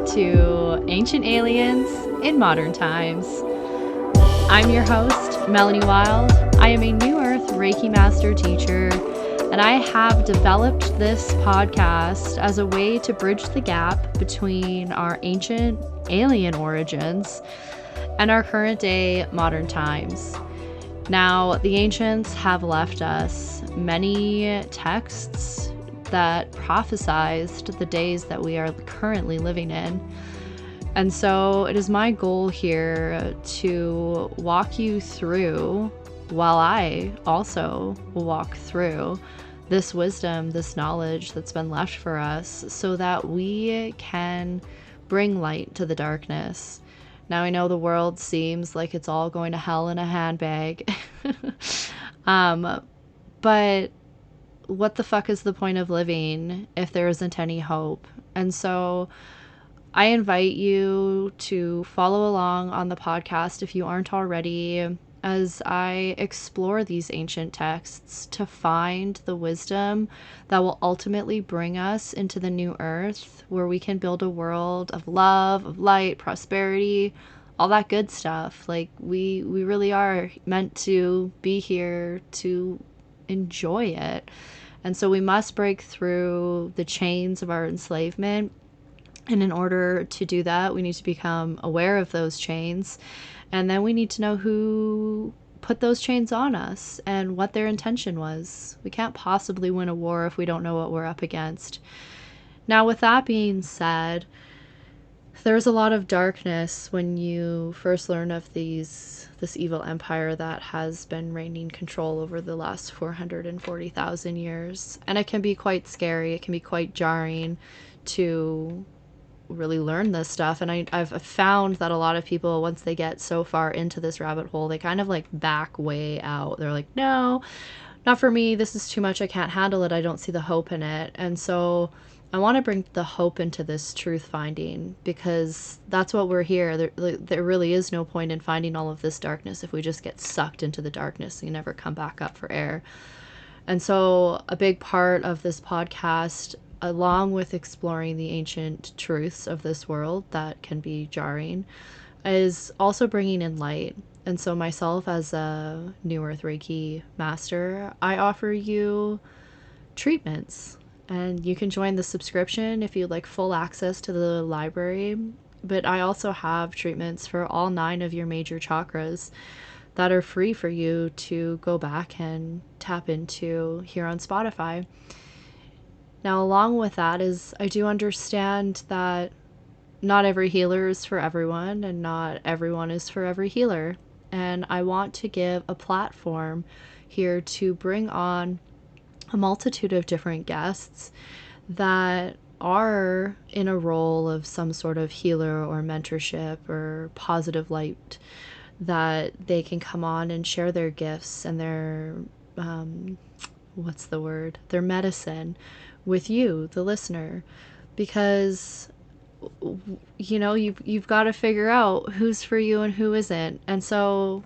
to Ancient Aliens in Modern Times. I'm your host, Melanie Wild. I am a New Earth Reiki Master teacher, and I have developed this podcast as a way to bridge the gap between our ancient alien origins and our current day modern times. Now, the ancients have left us many texts that prophesized the days that we are currently living in. And so it is my goal here to walk you through, while I also walk through this wisdom, this knowledge that's been left for us, so that we can bring light to the darkness. Now, I know the world seems like it's all going to hell in a handbag, but what the fuck is the point of living if there isn't any hope? And so I invite you to follow along on the podcast if you aren't already, as I explore these ancient texts to find the wisdom that will ultimately bring us into the new earth, where we can build a world of love, of light, prosperity, all that good stuff. Like we really are meant to be here to enjoy it. And so we must break through the chains of our enslavement. And in order to do that, we need to become aware of those chains. And then we need to know who put those chains on us and what their intention was. We can't possibly win a war if we don't know what we're up against. Now, with that being said, there's a lot of darkness when you first learn of this evil empire that has been reigning control over the last 440,000 years. And it can be quite scary. It can be quite jarring to really learn this stuff. And I've found that a lot of people, once they get so far into this rabbit hole, they kind of like back way out. They're like, no, not for me. This is too much. I can't handle it. I don't see the hope in it. And so I want to bring the hope into this truth finding, because that's what we're here. There really is no point in finding all of this darkness if we just get sucked into the darkness and you never come back up for air. And so a big part of this podcast, along with exploring the ancient truths of this world that can be jarring, is also bringing in light. And so myself, as a New Earth Reiki master, I offer you treatments. And you can join the subscription if you'd like full access to the library. But I also have treatments for all 9 of your major chakras that are free for you to go back and tap into here on Spotify. Now, along with that is, I do understand that not every healer is for everyone, and not everyone is for every healer. And I want to give a platform here to bring on a multitude of different guests that are in a role of some sort of healer or mentorship or positive light, that they can come on and share their gifts and their their medicine with you, the listener. Because you've got to figure out who's for you and who isn't. And so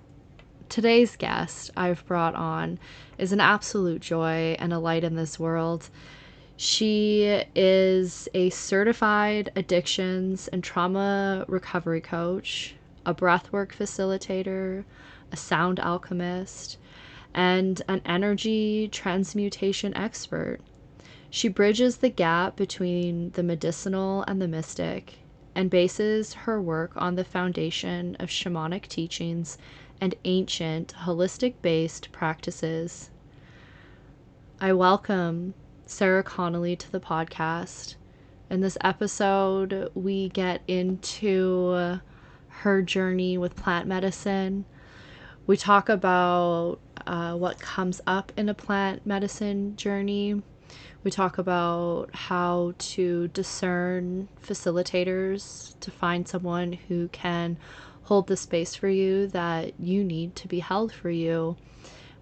today's guest I've brought on is an absolute joy and a light in this world. She is a certified addictions and trauma recovery coach, a breathwork facilitator, a sound alchemist, and an energy transmutation expert. She bridges the gap between the medicinal and the mystic, and bases her work on the foundation of shamanic teachings and ancient holistic-based practices. I welcome Sarah Connolly to the podcast. In this episode, we get into her journey with plant medicine. We talk about what comes up in a plant medicine journey. We talk about how to discern facilitators to find someone who can hold the space for you that you need to be held for you.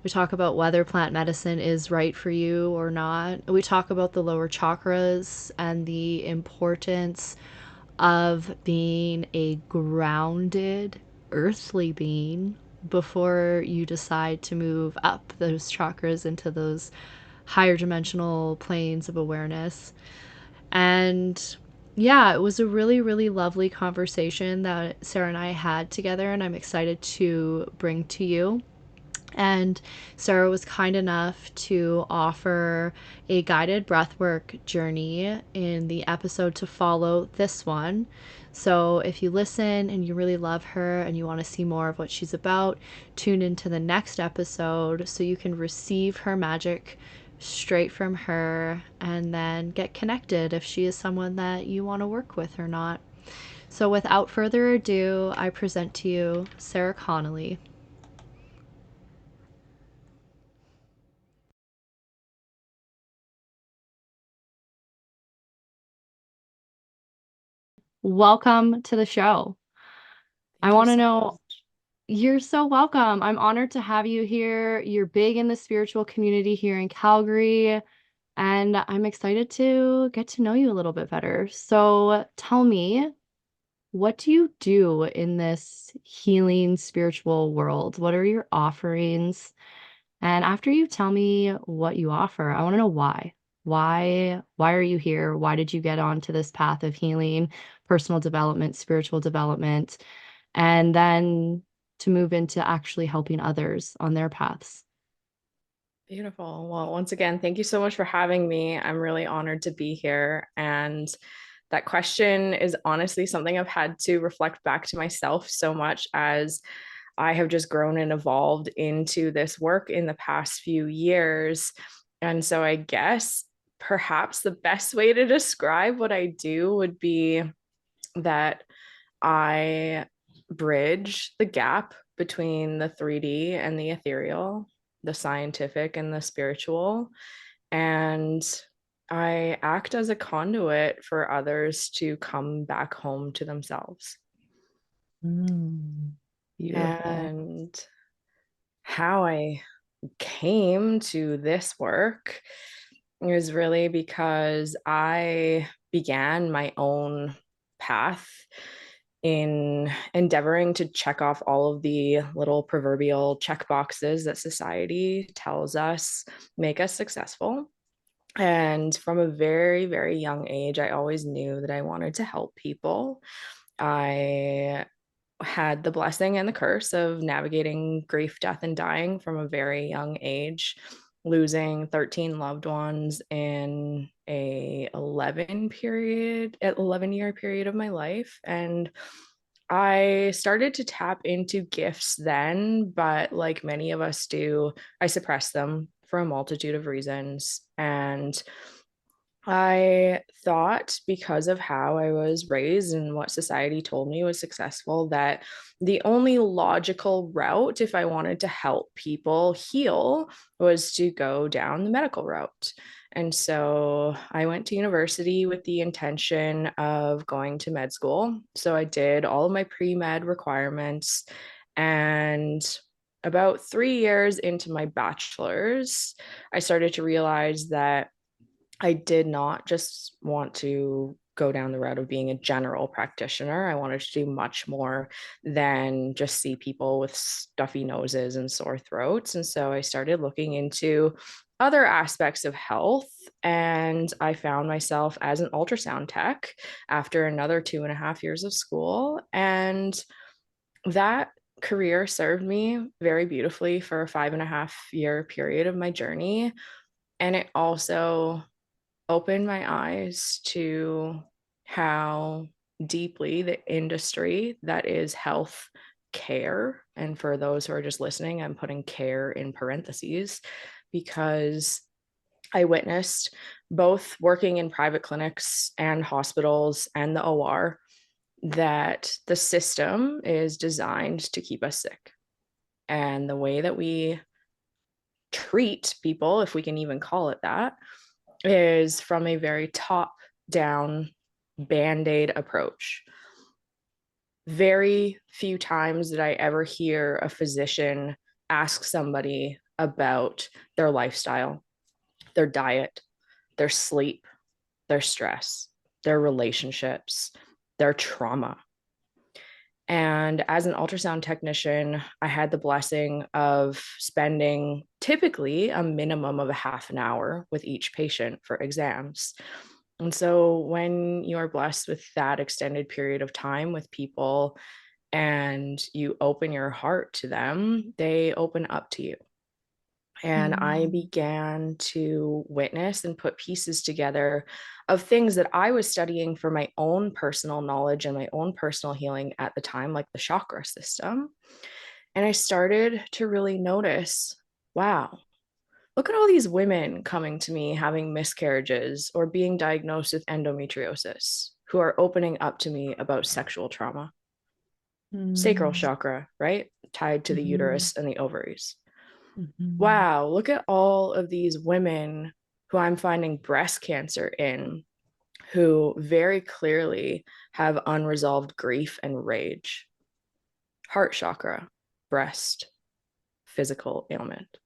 We talk about whether plant medicine is right for you or not. We talk about the lower chakras and the importance of being a grounded earthly being before you decide to move up those chakras into those higher dimensional planes of awareness. And Yeah, it was a really, really lovely conversation that Sarah and I had together, and I'm excited to bring to you. And Sarah was kind enough to offer a guided breathwork journey in the episode to follow this one. So if you listen and you really love her and you want to see more of what she's about, tune into the next episode so you can receive her magic straight from her and then get connected if she is someone that you want to work with or not. So without further ado, I present to you Sarah Connolly. Welcome to the show. I Thank you want to so know, much. you're so welcome. I'm honored to have you here. You're big in the spiritual community here in Calgary, and I'm excited to get to know you a little bit better. So tell me, what do you do in this healing spiritual world? What are your offerings? And after you tell me what you offer, I want to know why. Why are you here? Why did you get onto this path of healing, personal development, spiritual development, and then to move into actually helping others on their paths? Beautiful. Well, once again, thank you so much for having me. I'm really honored to be here. And that question is honestly something I've had to reflect back to myself so much as I have just grown and evolved into this work in the past few years. And so I guess perhaps the best way to describe what I do would be that I bridge the gap between the 3D and the ethereal, the scientific and the spiritual. And I act as a conduit for others to come back home to themselves. Mm, beautiful. And how I came to this work is really because I began my own path in endeavoring to check off all of the little proverbial check boxes that society tells us make us successful. And from a very, very young age, I always knew that I wanted to help people. I had the blessing and the curse of navigating grief, death, and dying from a very young age, losing 13 loved ones in a 11-year period of my life. And I started to tap into gifts then, but like many of us do, I suppressed them for a multitude of reasons. And I thought because of how I was raised and what society told me was successful, that the only logical route, if I wanted to help people heal, was to go down the medical route. And so I went to university with the intention of going to med school. So I did all of my pre med requirements. And about 3 years into my bachelor's, I started to realize that I did not just want to go down the route of being a general practitioner. I wanted to do much more than just see people with stuffy noses and sore throats. And so I started looking into other aspects of health. And I found myself as an ultrasound tech after another 2.5 years of school. And that career served me very beautifully for a 5.5 year period of my journey. And it also opened my eyes to how deeply the industry that is health care, and for those who are just listening, I'm putting care in parentheses because I witnessed both working in private clinics and hospitals and the OR that the system is designed to keep us sick. And the way that we treat people, if we can even call it that, is from a very top down band aid approach. Very few times did I ever hear a physician ask somebody about their lifestyle, their diet, their sleep, their stress, their relationships, their trauma. And as an ultrasound technician, I had the blessing of spending typically a minimum of a half an hour with each patient for exams. And so when you are blessed with that extended period of time with people and you open your heart to them, they open up to you. And I Mm. began to witness and put pieces together of things that I was studying for my own personal knowledge and my own personal healing at the time, like the chakra system. And I started to really notice, wow, look at all these women coming to me having miscarriages or being diagnosed with endometriosis who are opening up to me about sexual trauma. Sacral Mm. chakra, right? Tied to the Mhm. uterus and the ovaries. Mhm. Wow, look at all of these women who I'm finding breast cancer in, who very clearly have unresolved grief and rage. Heart chakra, breast, physical ailment.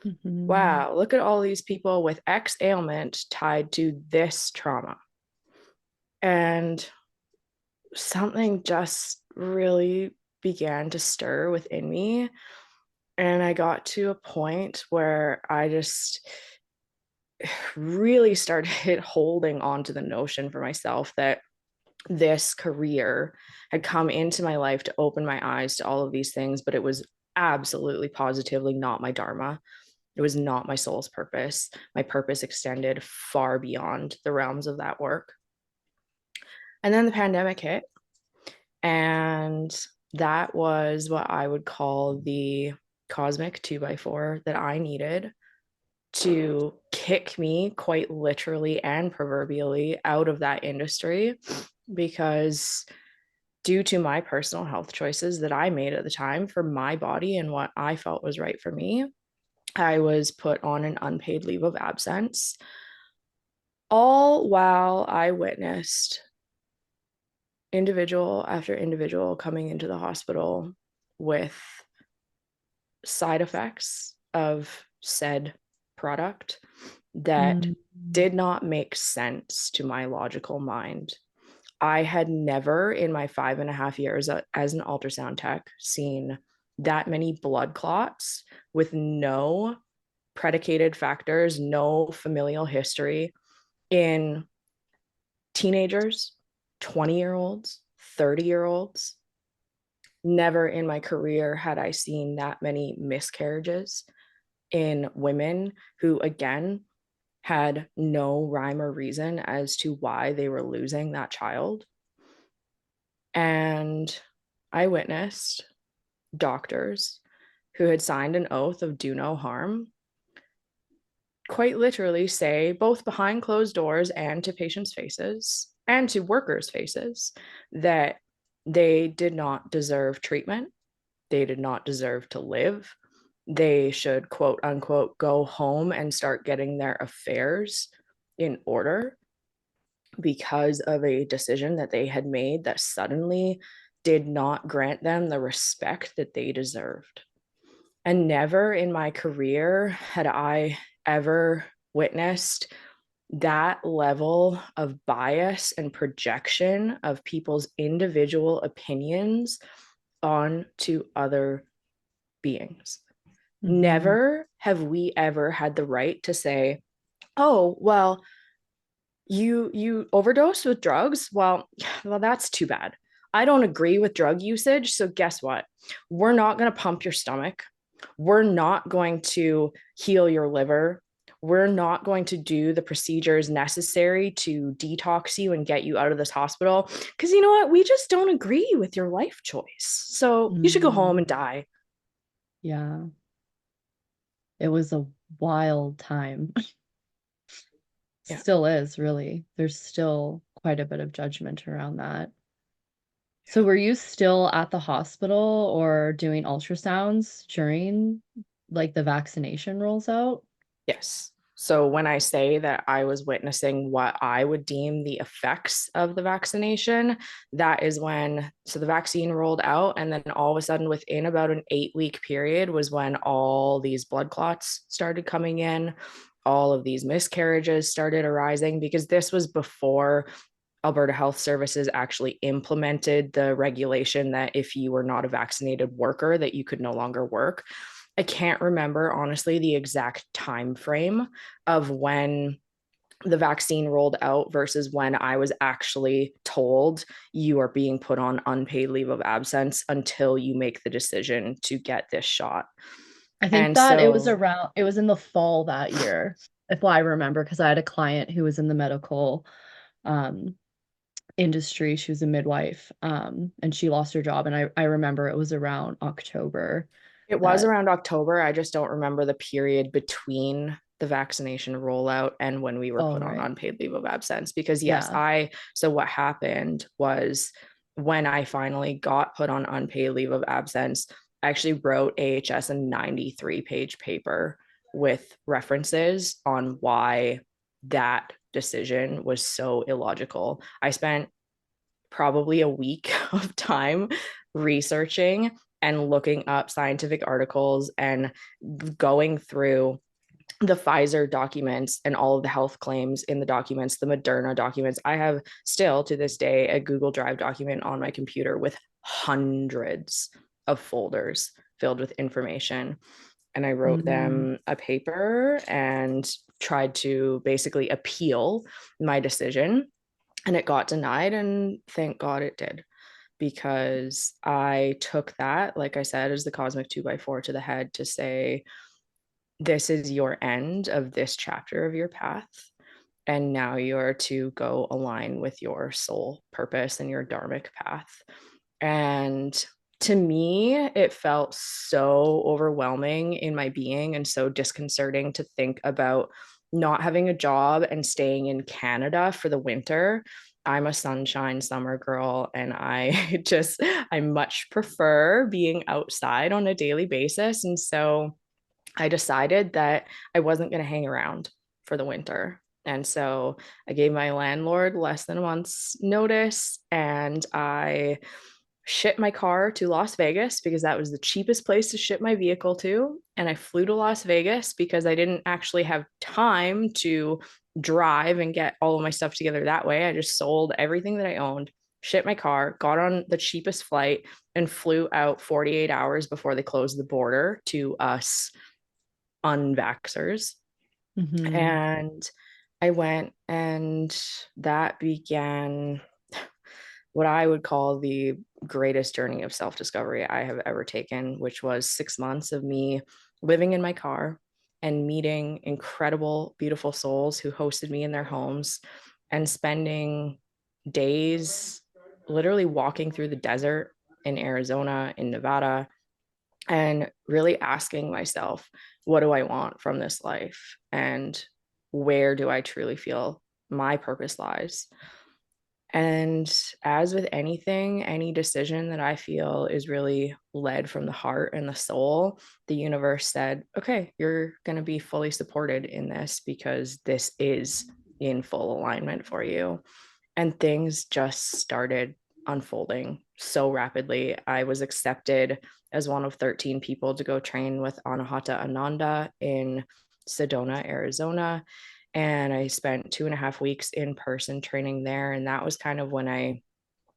Mhm. Wow, look at all these people with X ailment tied to this trauma. And something just really began to stir within me. And I got to a point where I just really started holding on to the notion for myself that this career had come into my life to open my eyes to all of these things, but it was absolutely positively not my dharma. It was not my soul's purpose. My purpose extended far beyond the realms of that work. And then the pandemic hit, and that was what I would call the cosmic 2x4 that I needed to kick me quite literally and proverbially out of that industry, because due to my personal health choices that I made at the time for my body and what I felt was right for me, I was put on an unpaid leave of absence, all while I witnessed individual after individual coming into the hospital with side effects of said product that Mm. did not make sense to my logical mind. I had never in my 5.5 years as an ultrasound tech seen that many blood clots with no predicated factors, no familial history in teenagers, 20-year-olds, 30-year-olds. Never in my career had I seen that many miscarriages in women who, again, had no rhyme or reason as to why they were losing that child. And I witnessed doctors who had signed an oath of do no harm quite literally say, both behind closed doors and to patients' faces and to workers' faces, that they did not deserve treatment. They did not deserve to live. They should, quote unquote, go home and start getting their affairs in order because of a decision that they had made that suddenly did not grant them the respect that they deserved. And never in my career had I ever witnessed that level of bias and projection of people's individual opinions onto other beings. Mhm. Never have we ever had the right to say, oh, well, you overdosed with drugs. Well, that's too bad. I don't agree with drug usage, so guess what? We're not going to pump your stomach. We're not going to heal your liver. We're not going to do the procedures necessary to detox you and get you out of this hospital, because you know what, we just don't agree with your life choice, so you should go home and Mm. die. Yeah, it was a wild time. Yeah. Still is, really. There's still quite a bit of judgment around that. So Yeah. were you still at the hospital or doing ultrasounds during like the vaccination rolls out? Yes. So when I say that I was witnessing what I would deem the effects of the vaccination, that is when, so the vaccine rolled out, and then all of a sudden, within about an 8 week period, was when all these blood clots started coming in. All of these miscarriages started arising, because this was before Alberta Health Services actually implemented the regulation that if you were not a vaccinated worker, that you could no longer work. I can't remember honestly the exact time frame of when the vaccine rolled out versus when I was actually told you are being put on unpaid leave of absence until you make the decision to get this shot. I think And that so it was in the fall that year, if I remember, because I had a client who was in the medical um, industry. She was a midwife, and she lost her job. And I remember it was around October it was that, around October. I just don't remember the period between the vaccination rollout and when we were oh, put on right. unpaid leave of absence. Because, yes, Yeah. so what happened was when I finally got put on unpaid leave of absence, I actually wrote AHS a 93-page paper with references on why that decision was so illogical. I spent probably a week of time researching and looking up scientific articles and going through the Pfizer documents and all of the health claims in the documents, the Moderna documents. I have still to this day a Google Drive document on my computer with hundreds of folders filled with information. And I wrote Mm. them a paper and tried to basically appeal my decision. And it got denied. And thank God it did, because I took that, like I said, as the cosmic 2x4 to the head to say, this is your end of this chapter of your path. And now you're to go align with your soul purpose and your dharmic path. And to me, it felt so overwhelming in my being and so disconcerting to think about not having a job and staying in Canada for the winter. I'm a sunshine summer girl, and I much prefer being outside on a daily basis. And so I decided that I wasn't going to hang around for the winter. And so I gave my landlord less than a month's notice, and I shipped my car to Las Vegas because that was the cheapest place to ship my vehicle to. And I flew to Las Vegas because I didn't actually have time to drive and get all of my stuff together that way. I just sold everything that I owned, shipped my car, got on the cheapest flight, and flew out 48 hours before they closed the border to us unvaxxers. Hmm. And I went, and that began what I would call the greatest journey of self discovery I have ever taken, which was 6 months of me living in my car and meeting incredible, beautiful souls who hosted me in their homes and spending days literally walking through the desert in Arizona, in Nevada, and really asking myself, what do I want from this life? And where do I truly feel my purpose lies? And as with anything, any decision that I feel is really led from the heart and the soul, the universe said, okay, you're going to be fully supported in this because this is in full alignment for you. And things just started unfolding so rapidly. I was accepted as one of 13 people to go train with Anahata Ananda in Sedona, Arizona. And I spent 2.5 weeks in person training there. And that was kind of when I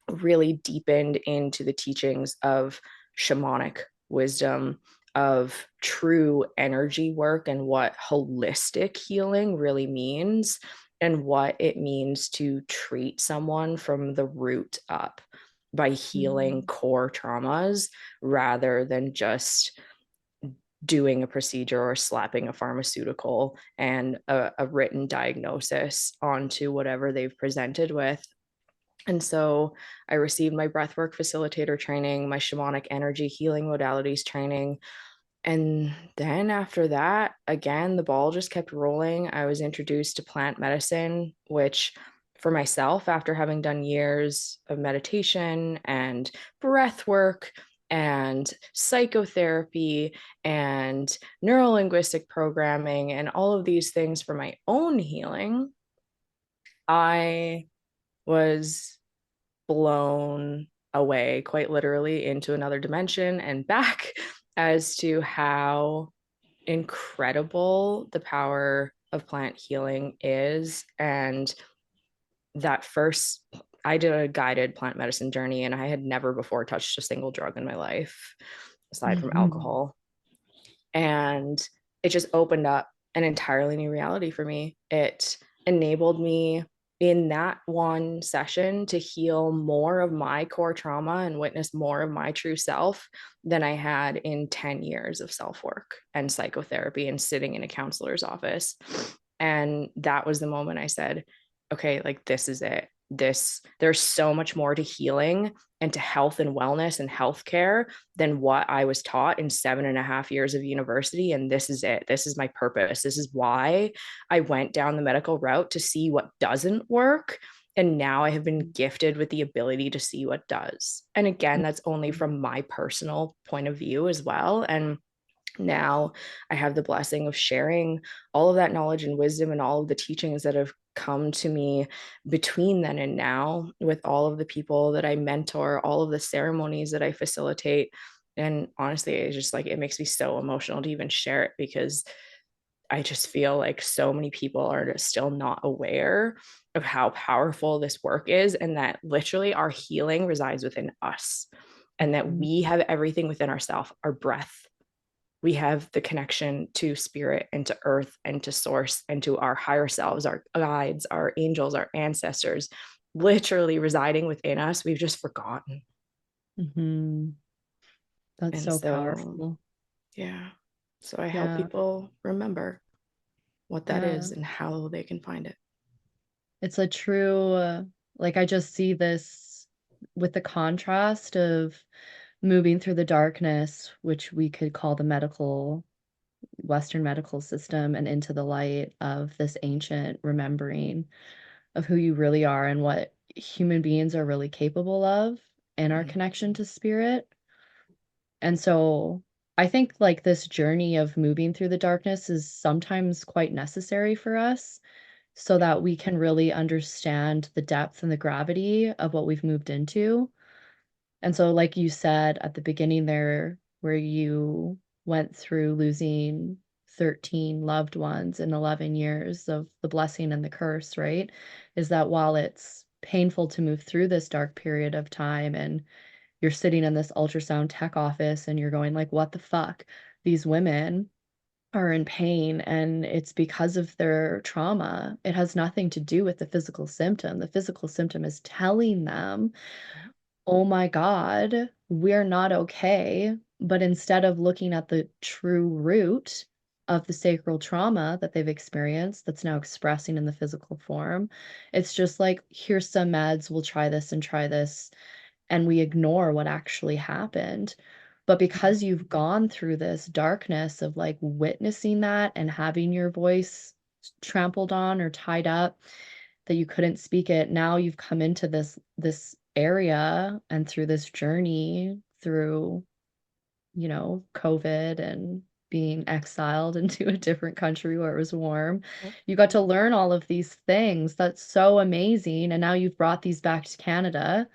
really deepened into the teachings of shamanic wisdom, of true energy work, and what holistic healing really means, and what it means to treat someone from the root up by healing Hmm. core traumas rather than just doing a procedure or slapping a pharmaceutical and a written diagnosis onto whatever they've presented with. And so I received my breathwork facilitator training, my shamanic energy healing modalities training. And then after that, again, the ball just kept rolling. I was introduced to plant medicine, which for myself, after having done years of meditation and breath work and psychotherapy and neuro linguistic programming and all of these things for my own healing, I was blown away, quite literally, into another dimension and back as to how incredible the power of plant healing is. And that first, I did a guided plant medicine journey, and I had never before touched a single drug in my life aside from Hmm. alcohol. And it just opened up an entirely new reality for me. It enabled me in that one session to heal more of my core trauma and witness more of my true self than I had in 10 years of self work and psychotherapy and sitting in a counselor's office. And that was the moment I said, okay, like this is it. There's so much more to healing and to health and wellness and healthcare than what I was taught in 7.5 years of university. And this is it. This is my purpose. This is why I went down the medical route, to see what doesn't work. And now I have been gifted with the ability to see what does. And again, that's only from my personal point of view as well. And now I have the blessing of sharing all of that knowledge and wisdom and all of the teachings that have come to me between then and now, with all of the people that I mentor, all of the ceremonies that I facilitate. And honestly, it's just like, it makes me so emotional to even share it, because I just feel like so many people are still not aware of how powerful this work is, and that literally our healing resides within us, and that Mhm. we have everything within ourselves, our breath. We have the connection to spirit and to earth and to source and to our higher selves, our guides, our angels, our ancestors, literally residing within us. We've just forgotten. Mhm. That's And so so, powerful. yeah. So I help Yeah. people remember what that Yeah. is and how they can find it. It's a true, like, I just see this with the contrast of moving through the darkness, which we could call the medical, Western medical system, and into the light of this ancient remembering of who you really are and what human beings are really capable of, and our Mhm. connection to spirit. And so I think like this journey of moving through the darkness is sometimes quite necessary for us so that we can really understand the depth and the gravity of what we've moved into. And so, like you said at the beginning there, where you went through losing 13 loved ones in 11 years of the blessing and the curse, right? Is that while it's painful to move through this dark period of time, and you're sitting in this ultrasound tech office and you're going like, what the fuck? These women are in pain and it's because of their trauma. It has nothing to do with the physical symptom. The physical symptom is telling them, Yeah. oh my God, we're not okay. But instead of looking at the true root of the sacral trauma that they've experienced that's now expressing in the physical form, it's just like, here's some meds, we'll try this, and we ignore what actually happened. But because you've gone through this darkness of like witnessing that and having your voice trampled on or tied up, that you couldn't speak it, now you've come into this area and through this journey through, COVID and being exiled into a different country where it was warm. Yep. You got to learn all of these things. That's so amazing. And now you've brought these back to Canada.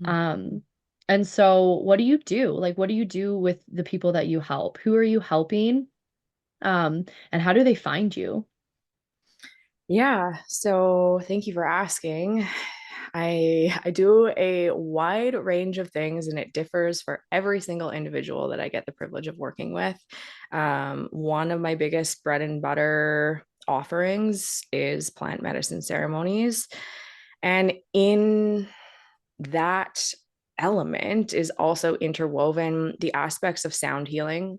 Mhm. um, and so what do you do? Like, what do you do with the people that you help? Who are you helping? And how do they find you? Yeah, so thank you for asking. I do a wide range of things, and it differs for every single individual that I get the privilege of working with. One of my biggest bread and butter offerings is plant medicine ceremonies. And in that element is also interwoven the aspects of sound healing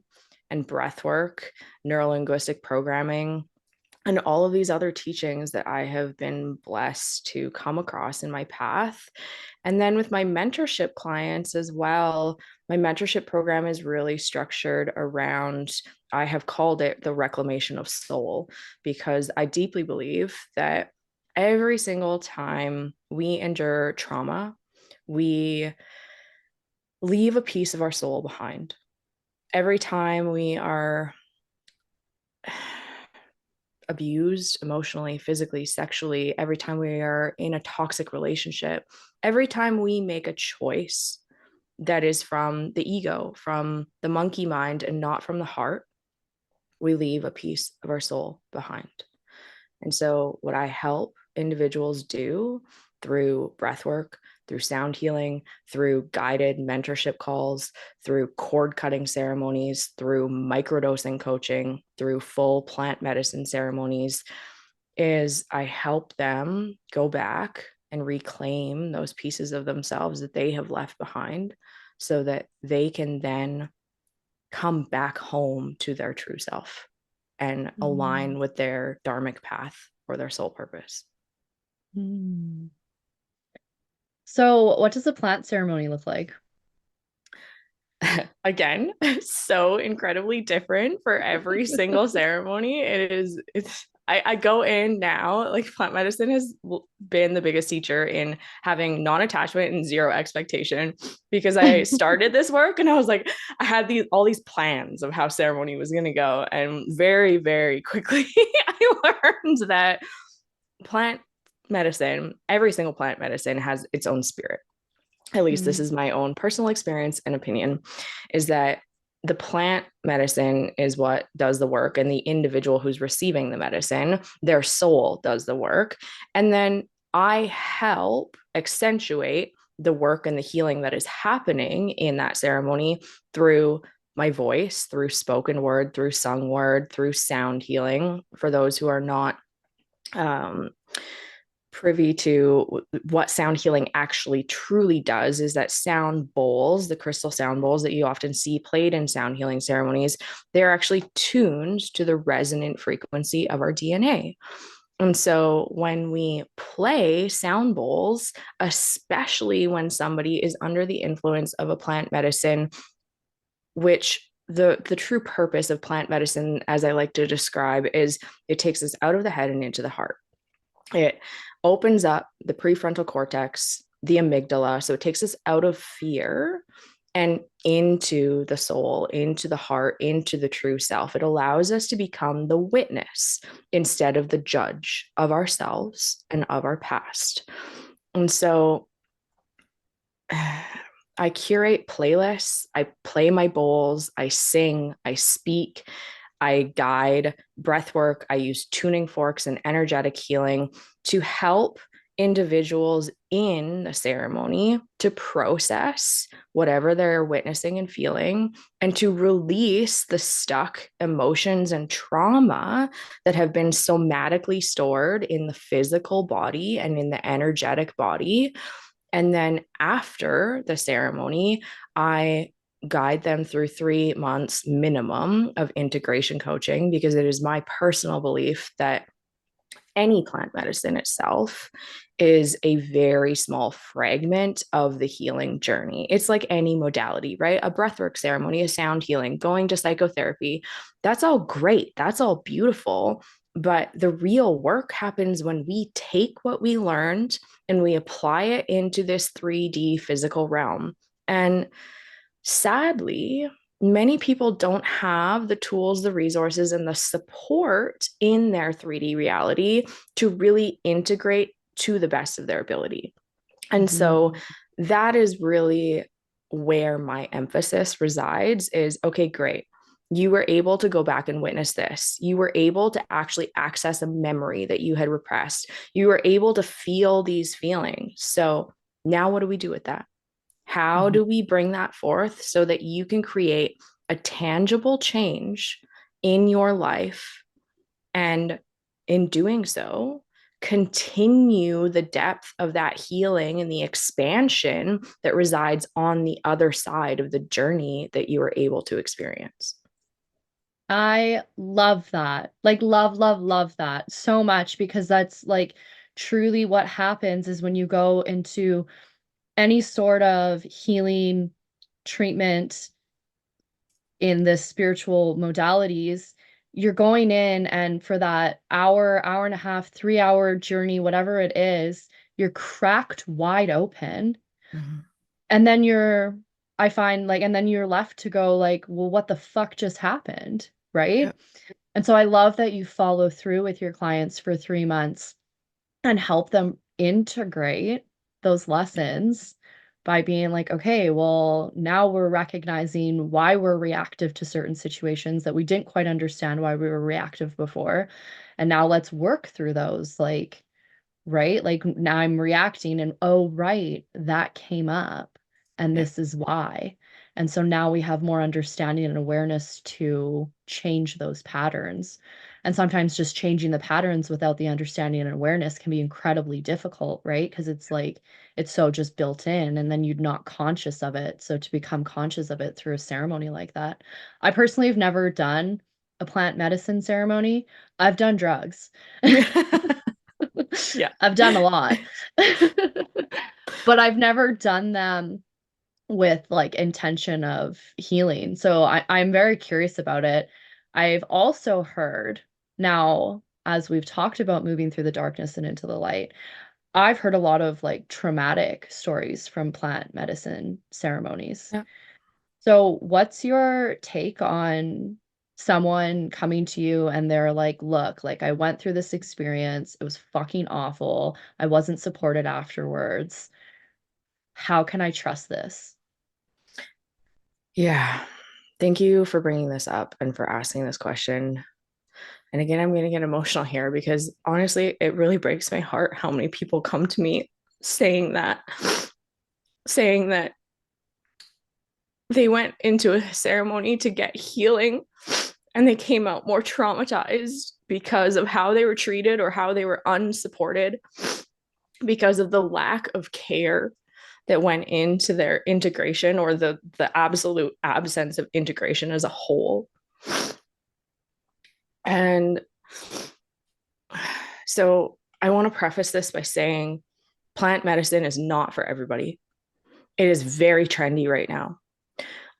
and breath work, neurolinguistic programming, and all of these other teachings that I have been blessed to come across in my path. And then with my mentorship clients as well, my mentorship program is really structured around, I have called it the reclamation of soul, because I deeply believe that every single time we endure trauma, we leave a piece of our soul behind. Every time we are abused emotionally, physically, sexually, every time we are in a toxic relationship, every time we make a choice that is from the ego, from the monkey mind, and not from the heart, we leave a piece of our soul behind. And so, what I help individuals do through breath work, through sound healing, through guided mentorship calls, through cord cutting ceremonies, through microdosing coaching, through full plant medicine ceremonies, is I help them go back and reclaim those pieces of themselves that they have left behind so that they can then come back home to their true self and Mm. align with their dharmic path or their soul purpose. Mm. So, what does a plant ceremony look like? Again, so incredibly different for every single ceremony. I go in now, like plant medicine has been the biggest teacher in having non-attachment and zero expectation because I started this work and I was like, I had all these plans of how ceremony was going to go. And very, very quickly, I learned that plant medicine, every single plant medicine has its own spirit. At least this Mm. is my own personal experience and opinion, is that the plant medicine is what does the work, and the individual who's receiving the medicine, their soul does the work. And then I help accentuate the work and the healing that is happening in that ceremony through my voice, through spoken word, through sung word, through sound healing. For those who are not um, privy to what sound healing actually truly does, is that sound bowls, the crystal sound bowls that you often see played in sound healing ceremonies, they're actually tuned to the resonant frequency of our DNA. And so when we play sound bowls, especially when somebody is under the influence of a plant medicine, which the true purpose of plant medicine, as I like to describe, is it takes us out of the head and into the heart. It opens up the prefrontal cortex, the amygdala. So it takes us out of fear and into the soul, into the heart, into the true self. It allows us to become the witness instead of the judge of ourselves and of our past. And so I curate playlists, I play my bowls, I sing, I speak, I guide breath work, I use tuning forks and energetic healing to help individuals in the ceremony to process whatever they're witnessing and feeling and to release the stuck emotions and trauma that have been somatically stored in the physical body and in the energetic body. And then after the ceremony, I guide them through 3 months minimum of integration coaching because it is my personal belief that any plant medicine itself is a very small fragment of the healing journey. It's like any modality, right? A breathwork ceremony, a sound healing, going to psychotherapy, that's all great. That's all beautiful. But the real work happens when we take what we learned and we apply it into this 3D physical realm. And sadly, many people don't have the tools, the resources, and the support in their 3D reality to really integrate to the best of their ability. And so Mhm. that is really where my emphasis resides is okay, great. You were able to go back and witness this. You were able to actually access a memory that you had repressed. You were able to feel these feelings. So now what do we do with that? How Mhm. do we bring that forth so that you can create a tangible change in your life? And in doing so, continue the depth of that healing and the expansion that resides on the other side of the journey that you were able to experience. I love that. Like, love, love, love that so much because that's like truly what happens is when you go into any sort of healing treatment in the spiritual modalities, you're going in and for that hour, hour and a half, 3 hour journey, whatever it is, you're cracked wide open. Mhm. And then I find like, and then you're left to go like, well, what the fuck just happened? Right. Yep. And so I love that you follow through with your clients for 3 months and help them integrate those lessons by being like, okay, well, now we're recognizing why we're reactive to certain situations that we didn't quite understand why we were reactive before. And now let's work through those. Like, right? Like now I'm reacting and oh, right, that came up and Yep. this is why. And so now we have more understanding and awareness to change those patterns. And sometimes just changing the patterns without the understanding and awareness can be incredibly difficult, right? Because it's like it's so just built in, and then you're not conscious of it. So to become conscious of it through a ceremony like that. I personally have never done a plant medicine ceremony. I've done drugs. Yeah. I've done a lot. But I've never done them with like intention of healing. So I'm very curious about it. I've also heard now, as we've talked about moving through the darkness and into the light, I've heard a lot of like traumatic stories from plant medicine ceremonies. Yeah. So what's your take on someone coming to you and they're like, look, like I went through this experience. It was fucking awful. I wasn't supported afterwards. How can I trust this? Yeah. Thank you for bringing this up and for asking this question. And again, I'm going to get emotional here because honestly, it really breaks my heart how many people come to me saying that, saying that they went into a ceremony to get healing and they came out more traumatized because of how they were treated or how they were unsupported because of the lack of care that went into their integration or the absolute absence of integration as a whole. And so I want to preface this by saying plant medicine is not for everybody. It is very trendy right now.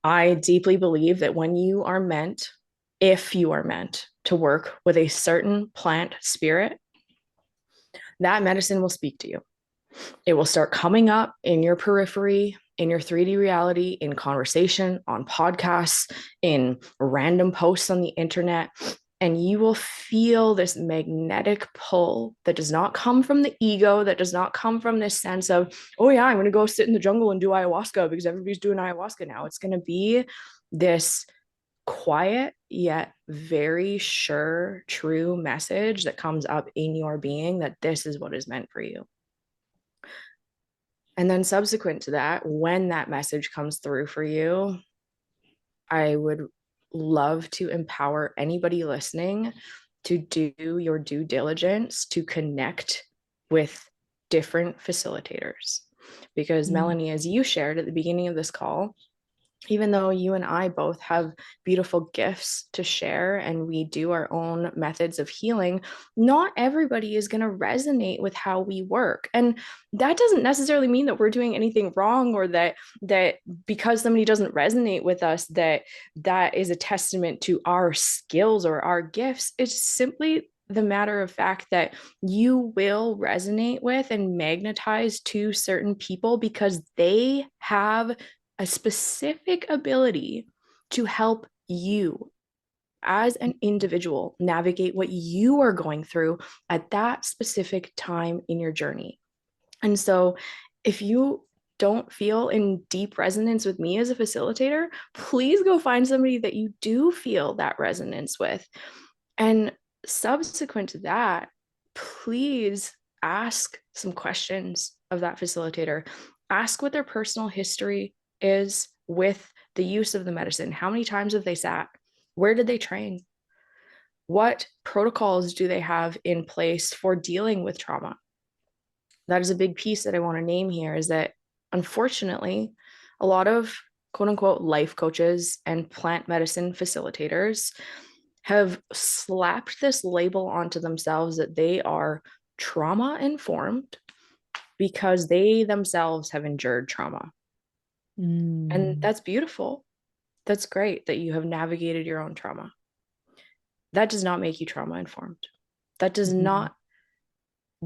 I deeply believe that when you are meant, if you are meant to work with a certain plant spirit, that medicine will speak to you. It will start coming up in your periphery, in your 3D reality, in conversation, on podcasts, in random posts on the internet. And you will feel this magnetic pull that does not come from the ego, that does not come from this sense of, oh, yeah, I'm going to go sit in the jungle and do ayahuasca because everybody's doing ayahuasca now. It's going to be this quiet yet very sure, true message that comes up in your being that this is what is meant for you. And then subsequent to that, when that message comes through for you, I would love to empower anybody listening to do your due diligence to connect with different facilitators. Because, Mm. Melanie, as you shared at the beginning of this call, even though you and I both have beautiful gifts to share and we do our own methods of healing, not everybody is going to resonate with how we work. And that doesn't necessarily mean that we're doing anything wrong or that because somebody doesn't resonate with us that is a testament to our skills or our gifts. It's simply the matter of fact that you will resonate with and magnetize to certain people because they have a specific ability to help you as an individual navigate what you are going through at that specific time in your journey. And so, if you don't feel in deep resonance with me as a facilitator, please go find somebody that you do feel that resonance with. And subsequent to that, please ask some questions of that facilitator. Ask what their personal history is with the use of the medicine. How many times have they sat? Where did they train? What protocols do they have in place for dealing with trauma? That is a big piece that I want to name here is that unfortunately, a lot of quote unquote life coaches and plant medicine facilitators have slapped this label onto themselves that they are trauma informed because they themselves have endured trauma. And Mm. that's beautiful. That's great that you have navigated your own trauma. That does not make you trauma informed. That does Mhm. not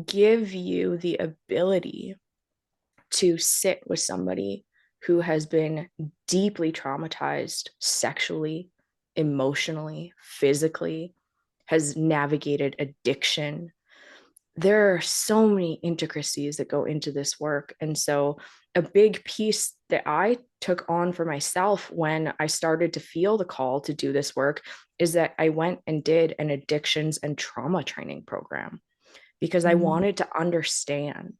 give you the ability to sit with somebody who has been deeply traumatized sexually, emotionally, physically, has navigated addiction. There are so many intricacies that go into this work. And so, a big piece that I took on for myself when I started to feel the call to do this work is that I went and did an addictions and trauma training program because I Mm. wanted to understand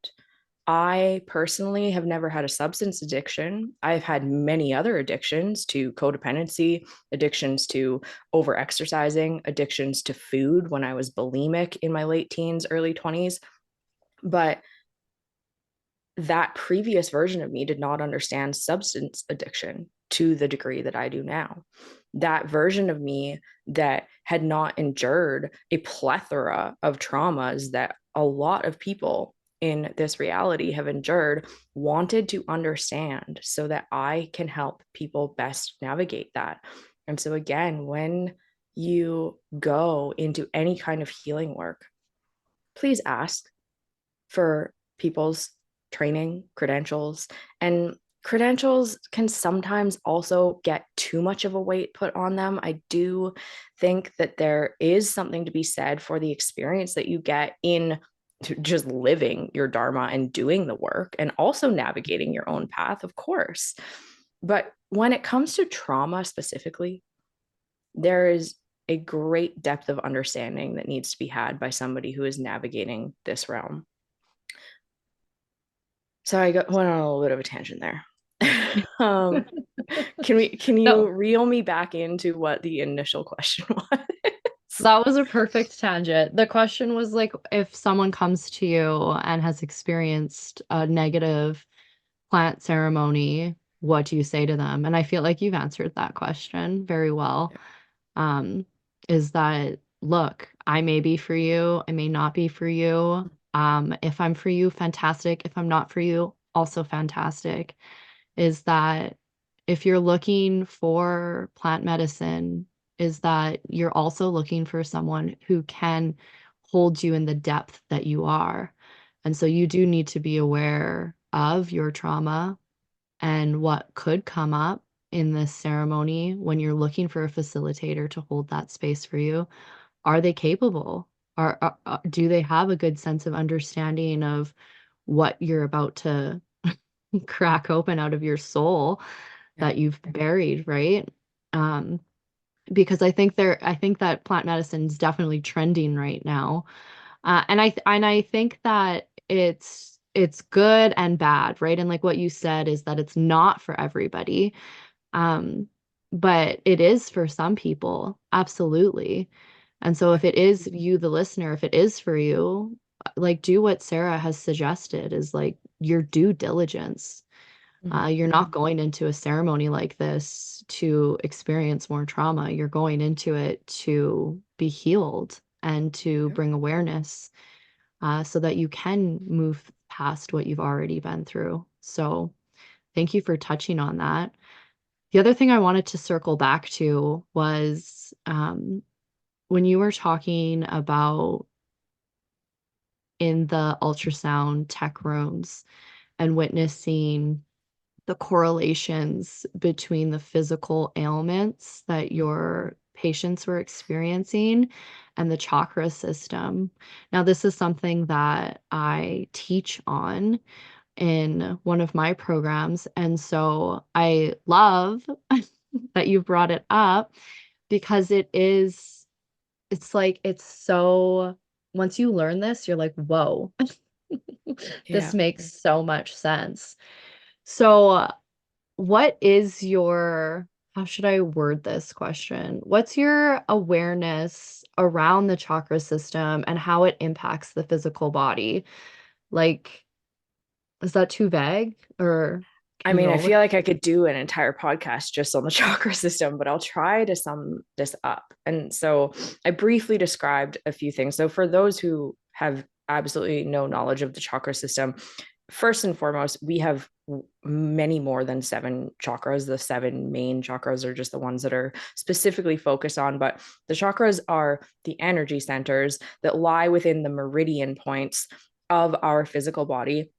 I personally have never had a substance addiction. I've had many other addictions to codependency, addictions to overexercising, addictions to food when I was bulimic in my late teens, early 20s. But that previous version of me did not understand substance addiction to the degree that I do now. That version of me that had not endured a plethora of traumas that a lot of people in this reality have endured wanted to understand so that I can help people best navigate that. And so, again, when you go into any kind of healing work, please ask for people's training credentials. And credentials can sometimes also get too much of a weight put on them. I do think that there is something to be said for the experience that you get in just living your dharma and doing the work and also navigating your own path, of course. But when it comes to trauma specifically, there is a great depth of understanding that needs to be had by somebody who is navigating this realm. So went on a little bit of a tangent there. um, can you No, reel me back into what the initial question was? that was a perfect tangent. The question was like, if someone comes to you and has experienced a negative plant ceremony, what do you say to them? And I feel like you've answered that question very well. Yeah. Um, is that, look, I may be for you, I may not be for you. If I'm for you, fantastic. If I'm not for you, also fantastic. Is that if you're looking for plant medicine, is that you're also looking for someone who can hold you in the depth that you are. And so you do need to be aware of your trauma and what could come up in this ceremony when you're looking for a facilitator to hold that space for you. Are they capable? Do they have a good sense of understanding of what you're about to crack open out of your soul Yeah. that you've buried, right? Um, because I think that plant medicine is definitely trending right now. And I think that it's good and bad, right? And like what you said is that it's not for everybody. Um, but it is for some people, absolutely. And so Yeah. if it is you, the listener, if it is for you, like do what Sarah has suggested is like your due diligence. Mm-hmm. You're not going into a ceremony like this to experience more trauma. You're going into it to be healed and to Yeah. bring awareness so that you can move past what you've already been through. So, thank you for touching on that. The other thing I wanted to circle back to was when you were talking about in the ultrasound tech rooms and witnessing the correlations between the physical ailments that your patients were experiencing and the chakra system. Now, this is something that I teach on in one of my programs. And so I love that you brought it up because it's like, it's so, once you learn this, you're like, whoa, this Yeah. makes so much sense. So, what is your, how should I word this question? What's your awareness around the chakra system and how it impacts the physical body? Like, is that too vague or I can you mean, I roll with feel like I could do an entire podcast just on the chakra system, but I'll try to sum this up. And so I briefly described a few things. So for those who have absolutely no knowledge of the chakra system, first and foremost, we have many more than seven chakras. The seven main chakras are just the ones that are specifically focused on, but the chakras are the energy centers that lie within the meridian points of our physical body,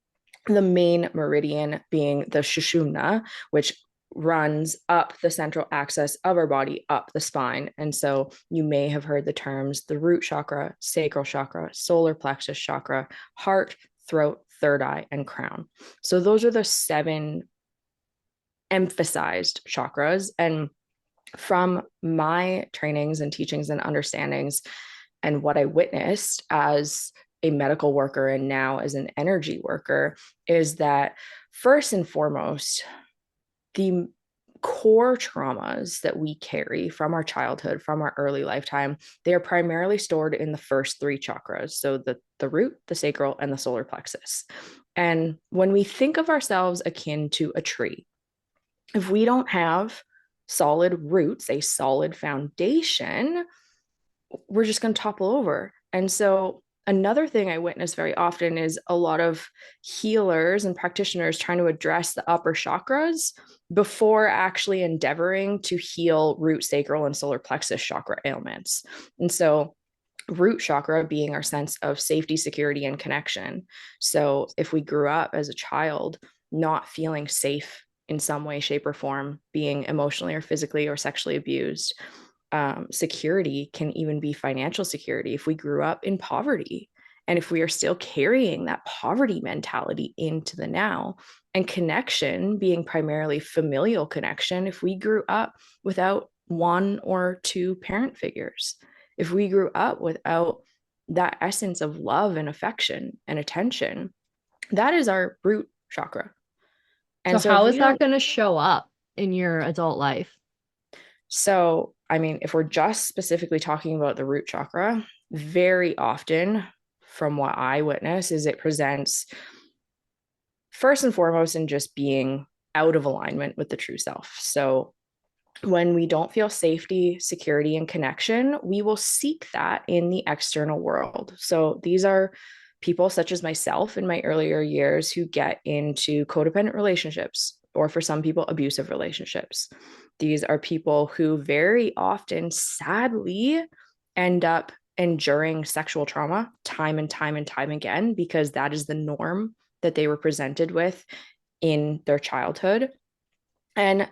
the main meridian being the Shushumna, which runs up the central axis of our body, up the spine. And so you may have heard the terms the root chakra, sacral chakra, solar plexus chakra, heart, throat, third eye, and crown. So those are the seven emphasized chakras. And from my trainings and teachings and understandings, and what I witnessed as a medical worker and now as an energy worker, is that first and foremost, the core traumas that we carry from our childhood, from our early lifetime, they are primarily stored in the first three chakras. So the root, the sacral, and the solar plexus. And when we think of ourselves akin to a tree, if we don't have solid roots, a solid foundation, we're just going to topple over. And so another thing I witness very often is a lot of healers and practitioners trying to address the upper chakras before actually endeavoring to heal root, sacral, and solar plexus chakra ailments. And so root chakra being our sense of safety, security, and connection. So if we grew up as a child not feeling safe in some way, shape, or form, being emotionally or physically or sexually abused, security can even be financial security. If we grew up in poverty and if we are still carrying that poverty mentality into the now, and connection being primarily familial connection, if we grew up without one or two parent figures, if we grew up without that essence of love and affection and attention, that is our root chakra. So And so if how we is that don't, going to show up in your adult life? so I mean, if we're just specifically talking about the root chakra, very often, from what I witness, is it presents first and foremost in just being out of alignment with the true self. So when we don't feel safety, security, and connection, we will seek that in the external world. So these are people such as myself in my earlier years who get into codependent relationships, or for some people, abusive relationships. These are people who very often, sadly, end up enduring sexual trauma time and time and time again because that is the norm that they were presented with in their childhood. And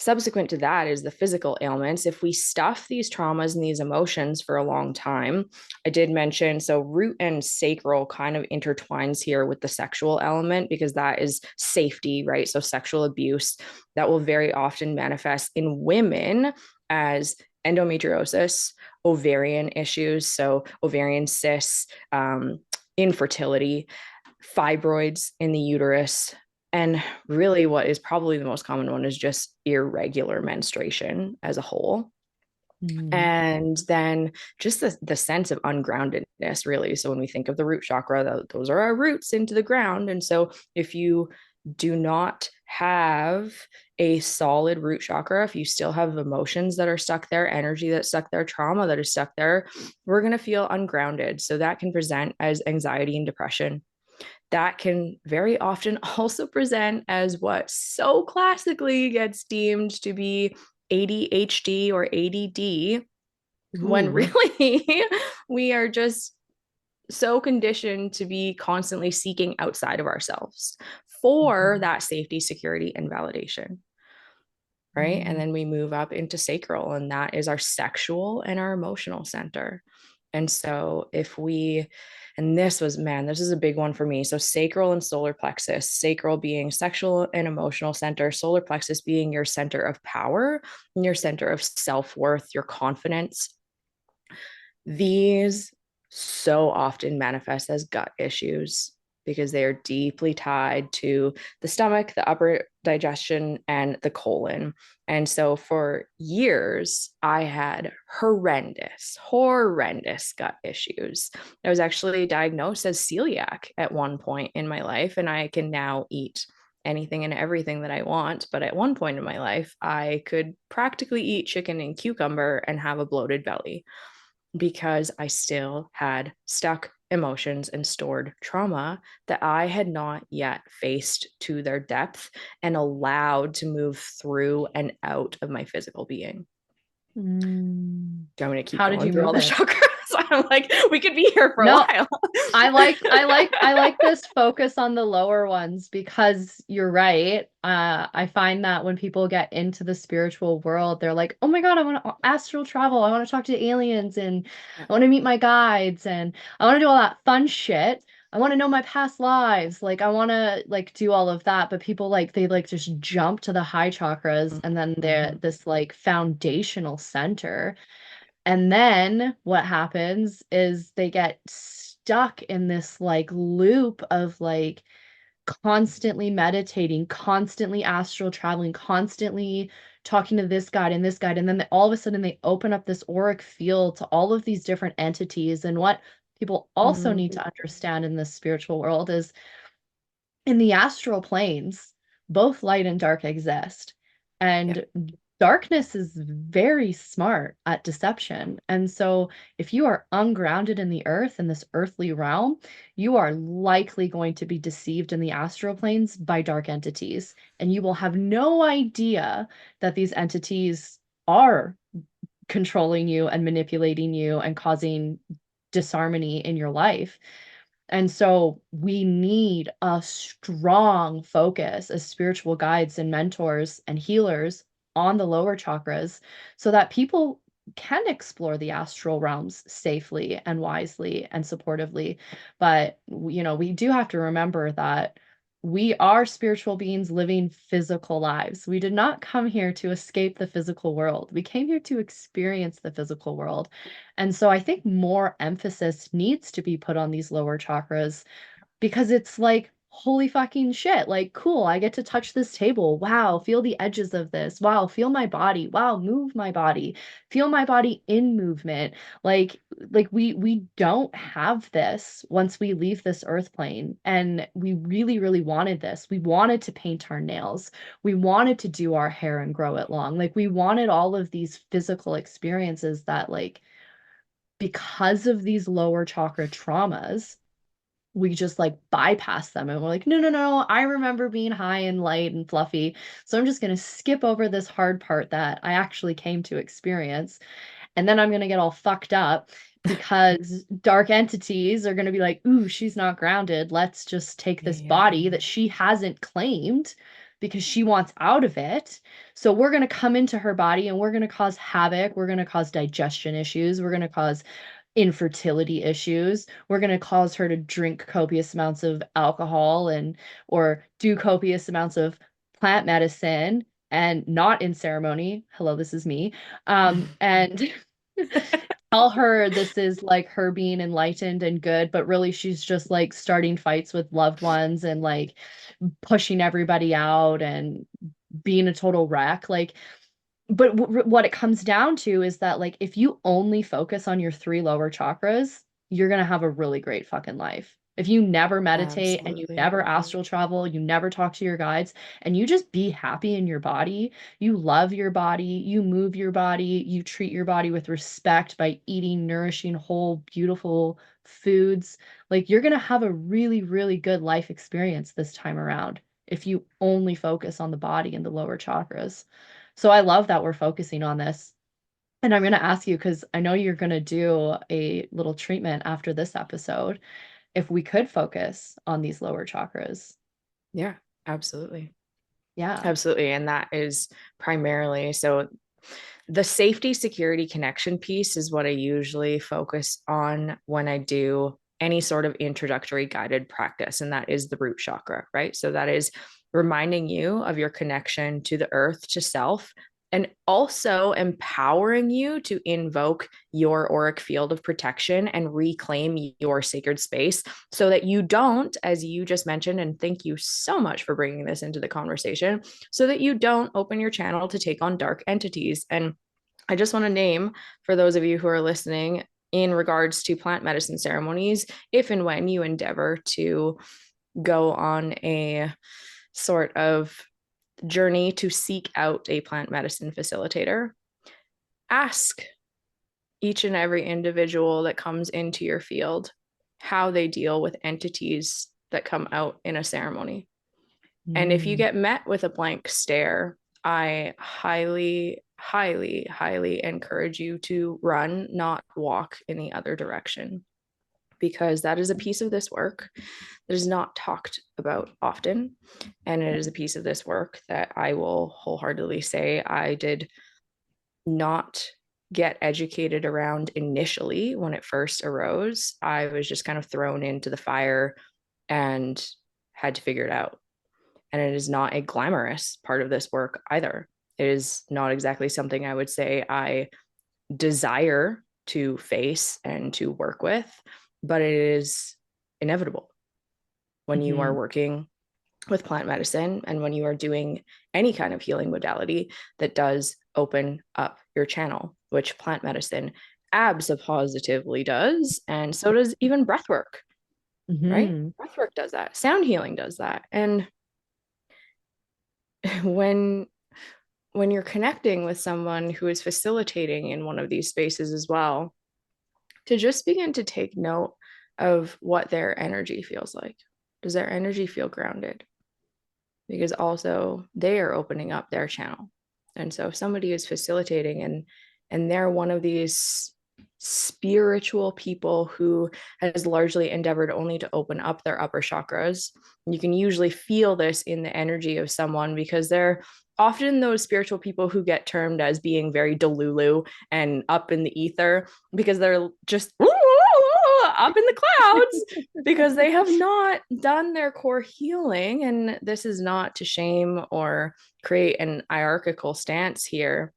subsequent to that is the physical ailments. If we stuff these traumas and these emotions for a long time, I did mention, so root and sacral kind of intertwines here with the sexual element because that is safety, right? So sexual abuse that will very often manifest in women as endometriosis, ovarian issues, so ovarian cysts, infertility, fibroids in the uterus, and really, what is probably the most common one is just irregular menstruation as a whole. Mm. And then just the sense of ungroundedness, really. So when we think of the root chakra, those are our roots into the ground. And so if you do not have a solid root chakra, if you still have emotions that are stuck there, energy that's stuck there, trauma that is stuck there, we're going to feel ungrounded. So that can present as anxiety and depression. That can very often also present as what so classically gets deemed to be ADHD or ADD, when Ooh. really we are just so conditioned to be constantly seeking outside of ourselves for Mhm. that safety, security, and validation. Right. And Mm. then we move up into sacral, and that is our sexual and our emotional center. And so if we, and this was, man, this is a big one for me. So sacral and solar plexus, sacral being sexual and emotional center, solar plexus being your center of power and your center of self-worth, your confidence. These so often manifest as gut issues because they are deeply tied to the stomach, the upper digestion, and the colon. And so for years, I had horrendous gut issues. I was actually diagnosed as celiac at one point in my life, and I can now eat anything and everything that I want. But at one point in my life, I could practically eat chicken and cucumber and have a bloated belly because I still had stuck emotions and stored trauma that I had not yet faced to their depth and allowed to move through and out of my physical being. Mm. Do you want me to keep How did going you through all move the it? chakras? I'm like, we could be here for a No, while. I like this focus on the lower ones because you're right. I find that when people get into the spiritual world, they're like, "Oh my God, I want to astral travel. I want to talk to aliens and Yeah. I want to meet my guides and I want to do all that fun shit. I want to know my past lives. Like I want to like do all of that." But people like they like just jump to the high chakras and then they're Mhm. this like foundational center. And then what happens is they get stuck in this like loop of like constantly meditating, constantly astral traveling, constantly talking to this guide and this guide. And then all of a sudden they open up this auric field to all of these different entities. And what people also Mm-hmm. need to understand in this spiritual world is in the astral planes, both light and dark exist. Yeah. And darkness is very smart at deception. And so, if you are ungrounded in the earth, in this earthly realm, you are likely going to be deceived in the astral planes by dark entities. And you will have no idea that these entities are controlling you and manipulating you and causing disharmony in your life. And so we need a strong focus as spiritual guides and mentors and healers on the lower chakras so that people can explore the astral realms safely and wisely and supportively. But, we do have to remember that we are spiritual beings living physical lives. We did not come here to escape the physical world. We came here to experience the physical world. And so I think more emphasis needs to be put on these lower chakras because it's like, holy fucking shit. Like, cool, I get to touch this table. Wow, feel the edges of this. Wow, feel my body. Wow, move my body. Feel my body in movement. Like we don't have this once we leave this earth plane. And we really, really wanted this. We wanted to paint our nails. We wanted to do our hair and grow it long. Like we wanted all of these physical experiences that like because of these lower chakra traumas, we just like bypass them and we're like, no, no, no, I remember being high and light and fluffy. So I'm just going to skip over this hard part that I actually came to experience. And then I'm going to get all fucked up because dark entities are going to be like, ooh, she's not grounded. Let's just take Yeah. this Yeah. body that she hasn't claimed because she wants out of it. So we're going to come into her body and we're going to cause havoc. We're going to cause digestion issues. We're going to cause infertility issues. We're going to cause her to drink copious amounts of alcohol and or do copious amounts of plant medicine and not in ceremony. Hello, this is me. And tell her this is like her being enlightened and good, but really she's just like starting fights with loved ones and like pushing everybody out and being a total wreck. Like, but what it comes down to is that like if you only focus on your three lower chakras, you're going to have a really great fucking life. If you never meditate and you Absolutely. never astral travel, you never talk to your guides, and you just be happy in your body, you love your body, you move your body, you treat your body with respect by eating nourishing, whole, beautiful foods, like you're going to have a really, really good life experience this time around if you only focus on the body and the lower chakras. So I love that we're focusing on this. And I'm going to ask you, because I know you're going to do a little treatment after this episode, if we could focus on these lower chakras. Yeah, absolutely. Yeah. Absolutely. And that is primarily so the safety, security, connection piece is what I usually focus on when I do any sort of introductory guided practice. And that is the root chakra, right? So that is reminding you of your connection to the earth, to self, and also empowering you to invoke your auric field of protection and reclaim your sacred space so that you don't, as you just mentioned, and thank you so much for bringing this into the conversation, so that you don't open your channel to take on dark entities. And I just want to name for those of you who are listening in regards to plant medicine ceremonies, if and when you endeavor to go on a sort of journey to seek out a plant medicine facilitator, ask each and every individual that comes into your field how they deal with entities that come out in a ceremony. And if you Mm. get met with a blank stare, I highly, highly, highly encourage you to run, not walk in the other direction, because that is a piece of this work that is not talked about often. And it is a piece of this work that I will wholeheartedly say I did not get educated around initially when it first arose. I was just kind of thrown into the fire and had to figure it out. And it is not a glamorous part of this work either. It is not exactly something I would say I desire to face and to work with. but it is inevitable when you are Mm-hmm. working with plant medicine and when you are doing any kind of healing modality that does open up your channel, which plant medicine absolutely does. And so does even breathwork, right? Mm-hmm. Breathwork does that. Sound healing does that. And when you're connecting with someone who is facilitating in one of these spaces as well, to just begin to take note of what their energy feels like. Does their energy feel grounded? Because also they are opening up their channel. And so if somebody is facilitating and they're one of these spiritual people who has largely endeavored only to open up their upper chakras, you can usually feel this in the energy of someone because they're often those spiritual people who get termed as being very delulu and up in the ether because they're just up in the clouds because they have not done their core healing. And this is not to shame or create an hierarchical stance here,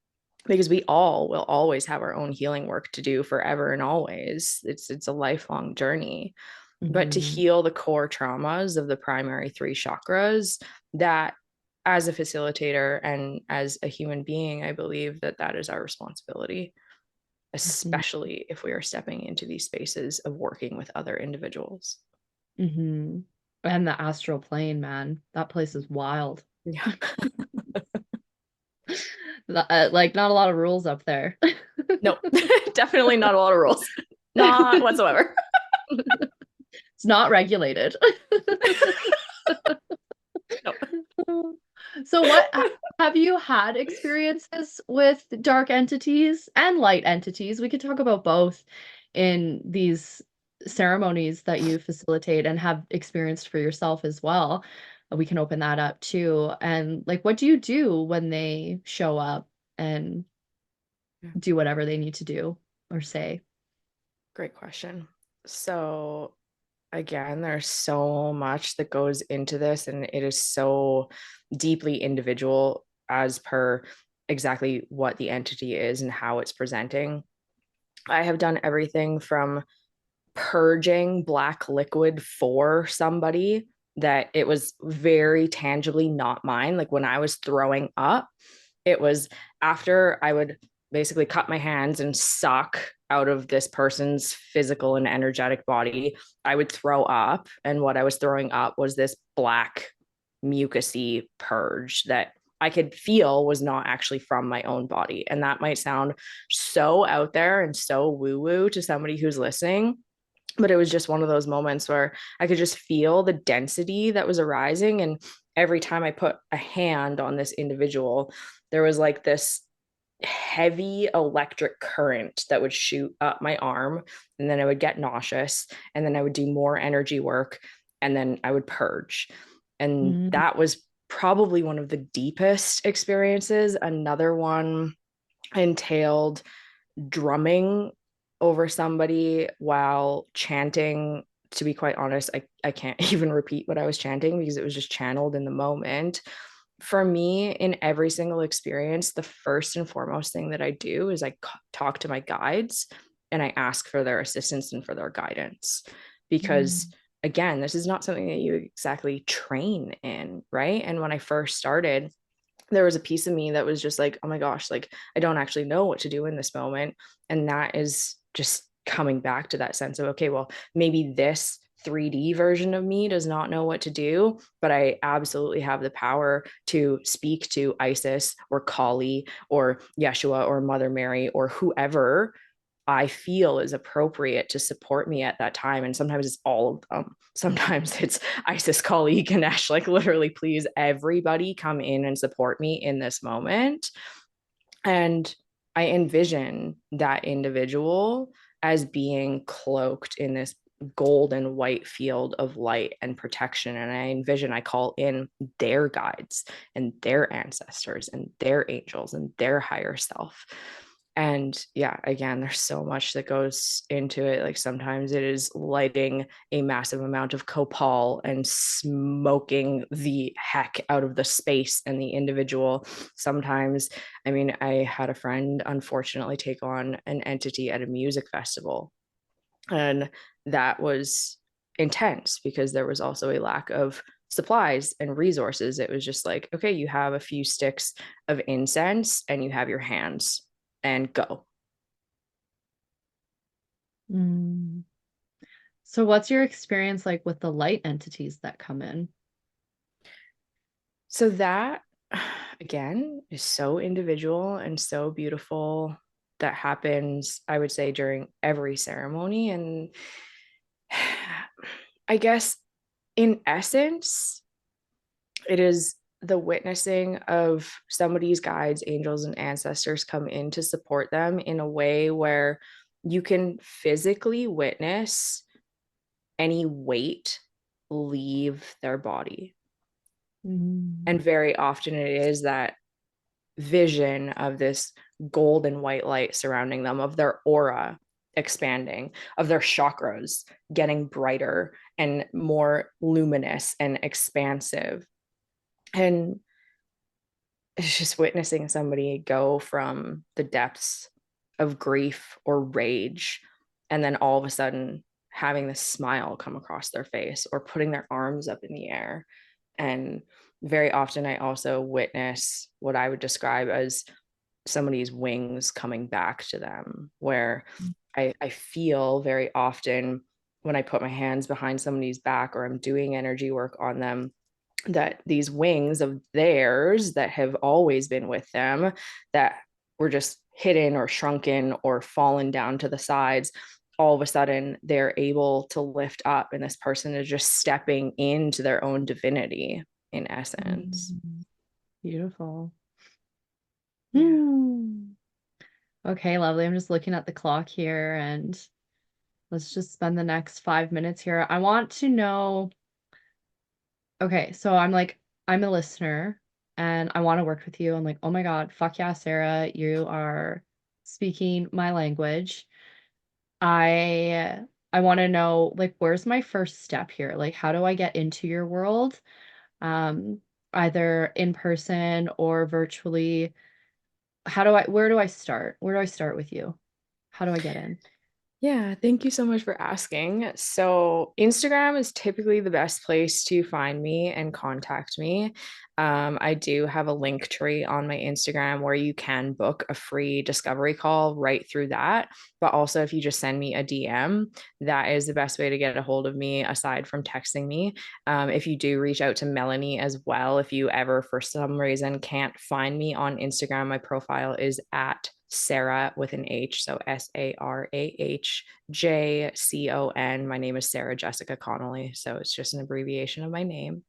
because we all will always have our own healing work to do forever and always. It's a lifelong journey. But to Mm-hmm. heal the core traumas of the primary three chakras, that as a facilitator and as a human being, I believe that that is our responsibility, especially if we are stepping into these spaces of working with other individuals. Mm-hmm. And the astral plane, man, that place is wild. Yeah. Like not a lot of rules up there. No, definitely not a lot of rules. Not whatsoever. It's not regulated. No. So what have you had experiences with dark entities and light entities? We could talk about both in these ceremonies that you facilitate and have experienced for yourself as well. We can open that up too. And like, what do you do when they show up and do whatever they need to do or say? Great question. So, again, there's so much that goes into this, and it is so deeply individual as per exactly what the entity is and how it's presenting. I have done everything from purging black liquid for somebody that it was very tangibly not mine. Like when I was throwing up, it was after I would basically cut my hands and suck out of this person's physical and energetic body, I would throw up. And what I was throwing up was this black mucusy purge that I could feel was not actually from my own body. And that might sound so out there and so woo woo to somebody who's listening, but it was just one of those moments where I could just feel the density that was arising. And every time I put a hand on this individual, there was like this heavy electric current that would shoot up my arm. And then I would get nauseous. And then I would do more energy work. And then I would purge. And Mm, that was probably one of the deepest experiences. Another one entailed drumming over somebody while chanting. To be quite honest, I can't even repeat what I was chanting because it was just channeled in the moment. For me, in every single experience, the first and foremost thing that I do is I talk to my guides and I ask for their assistance and for their guidance. Because mm, again, this is not something that you exactly train in, right? And when I first started, there was a piece of me that was just like, oh my gosh, like I don't actually know what to do in this moment. And that is just coming back to that sense of, okay, well, maybe this 3D version of me does not know what to do, but I absolutely have the power to speak to Isis or Kali or Yeshua or Mother Mary or whoever I feel is appropriate to support me at that time. And sometimes it's all of them. Sometimes it's Isis, Kali, Ganesh, like literally, please, everybody come in and support me in this moment. And I envision that individual as being cloaked in this gold and white field of light and protection. And I call in their guides and their ancestors and their angels and their higher self. And yeah, again, there's so much that goes into it. Like sometimes it is lighting a massive amount of copal and smoking the heck out of the space and the individual. Sometimes, I mean, I had a friend unfortunately take on an entity at a music festival. And that was intense because there was also a lack of supplies and resources. It was just like, okay, you have a few sticks of incense and you have your hands and go. Mm. So what's your experience like with the light entities that come in? So that again is so individual and so beautiful. That happens, I would say, during every ceremony. And I guess in essence, it is the witnessing of somebody's guides, angels, and ancestors come in to support them in a way where you can physically witness any weight leave their body. Mm. And very often it is that vision of this gold and white light surrounding them, of their aura expanding, of their chakras getting brighter and more luminous and expansive. And it's just witnessing somebody go from the depths of grief or rage, and then all of a sudden having this smile come across their face or putting their arms up in the air. And very often, I also witness what I would describe as somebody's wings coming back to them, where I feel very often when I put my hands behind somebody's back or I'm doing energy work on them, that these wings of theirs that have always been with them, that were just hidden or shrunken or fallen down to the sides, all of a sudden they're able to lift up, and this person is just stepping into their own divinity in essence. Mm. Beautiful. Yeah. Hmm. Okay, lovely. I'm just looking at the clock here and let's just spend the next 5 minutes here. I want to know, okay, so I'm a listener and I want to work with you. I'm like, oh my God, fuck yeah, Sarah, you are speaking my language. I I want to know like where's my first step here? Like how do I get into your world? Um, either in person or virtually. Where do I start? Where do I start with you? How do I get in? Yeah, thank you so much for asking. So, Instagram is typically the best place to find me and contact me. I do have a link tree on my Instagram where you can book a free discovery call right through that. But also, if you just send me a DM, that is the best way to get a hold of me aside from texting me. If you do reach out to Melanie as well, if you ever for some reason can't find me on Instagram, my profile is at Sarah with an H. So SarahJCon. My name is Sarah Jessica Connolly. So it's just an abbreviation of my name.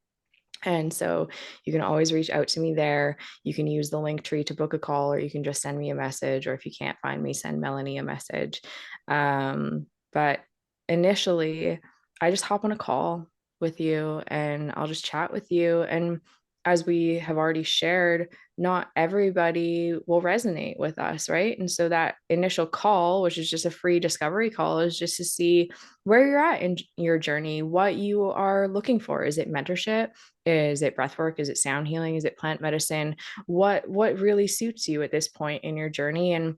And so you can always reach out to me there. You can use the link tree to book a call, or you can just send me a message. Or if you can't find me, send Melanie a message. But initially, I just hop on a call with you and I'll just chat with you. And as we have already shared, not everybody will resonate with us, right? And so that initial call, which is just a free discovery call, is just to see where you're at in your journey, what you are looking for. Is it mentorship? Is it breath work? Is it sound healing? Is it plant medicine? What really suits you at this point in your journey? And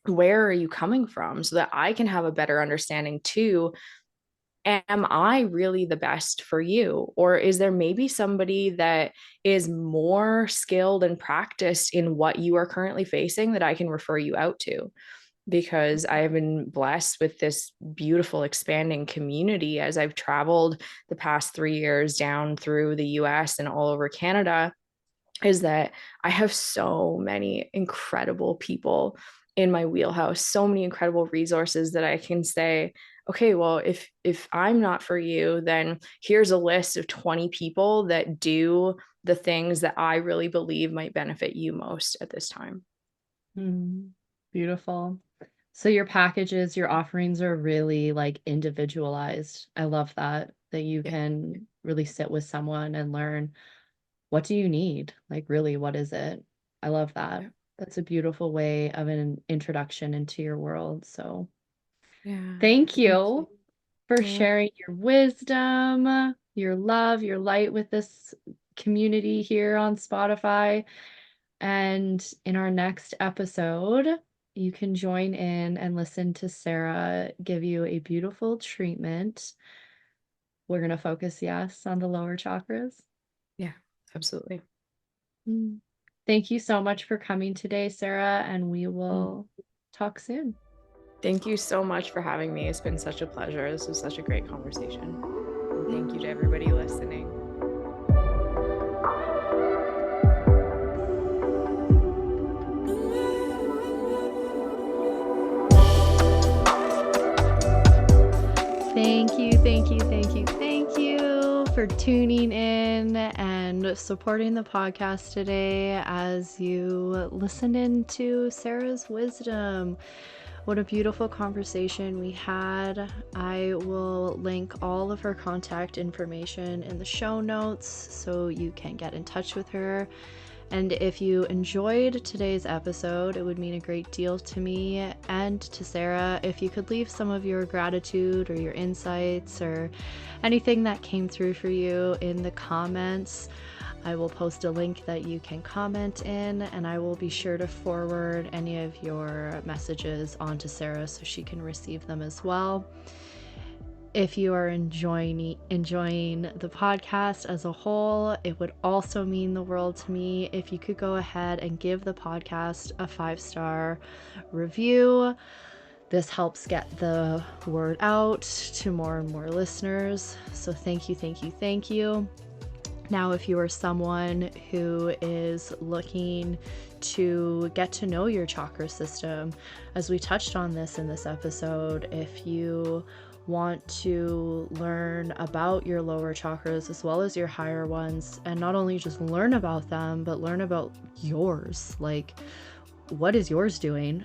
where are you coming from, so that I can have a better understanding too? Am I really the best for you? Or is there maybe somebody that is more skilled and practiced in what you are currently facing that I can refer you out to? Because I have been blessed with this beautiful expanding community as I've traveled the past 3 years down through the US and all over Canada, is that I have so many incredible people in my wheelhouse, so many incredible resources that I can say, okay, well, if I'm not for you, then here's a list of 20 people that do the things that I really believe might benefit you most at this time. Mm, beautiful. So your packages, your offerings are really like individualized. I love that you Yeah. can really sit with someone and learn what do you need? Like really, what is it? I love that. Yeah. That's a beautiful way of an introduction into your world. So Yeah. thank Thank you. you for Yeah. sharing your wisdom, your love, your light with this community here on Spotify. And in our next episode, you can join in and listen to Sarah give you a beautiful treatment. We're going to focus, yes, on the lower chakras. Yeah, absolutely. Mm. Thank you so much for coming today, Sarah, and we Mm. will talk soon. Thank you so much for having me. It's been such a pleasure. This was such a great conversation. And thank you to everybody listening. Thank you, thank you, thank you, thank you for tuning in and supporting the podcast today as you listened into Sarah's wisdom. What a beautiful conversation we had. I will link all of her contact information in the show notes so you can get in touch with her. And if you enjoyed today's episode, it would mean a great deal to me and to Sarah if you could leave some of your gratitude or your insights or anything that came through for you in the comments. I will post a link that you can comment in, and I will be sure to forward any of your messages onto Sarah so she can receive them as well. If you are enjoying the podcast as a whole, it would also mean the world to me if you could go ahead and give the podcast a 5-star review. This helps get the word out to more and more listeners. So thank you, thank you, thank you. Now, if you are someone who is looking to get to know your chakra system, as we touched on this in this episode, if you want to learn about your lower chakras as well as your higher ones, and not only just learn about them, but learn about yours, like what is yours doing?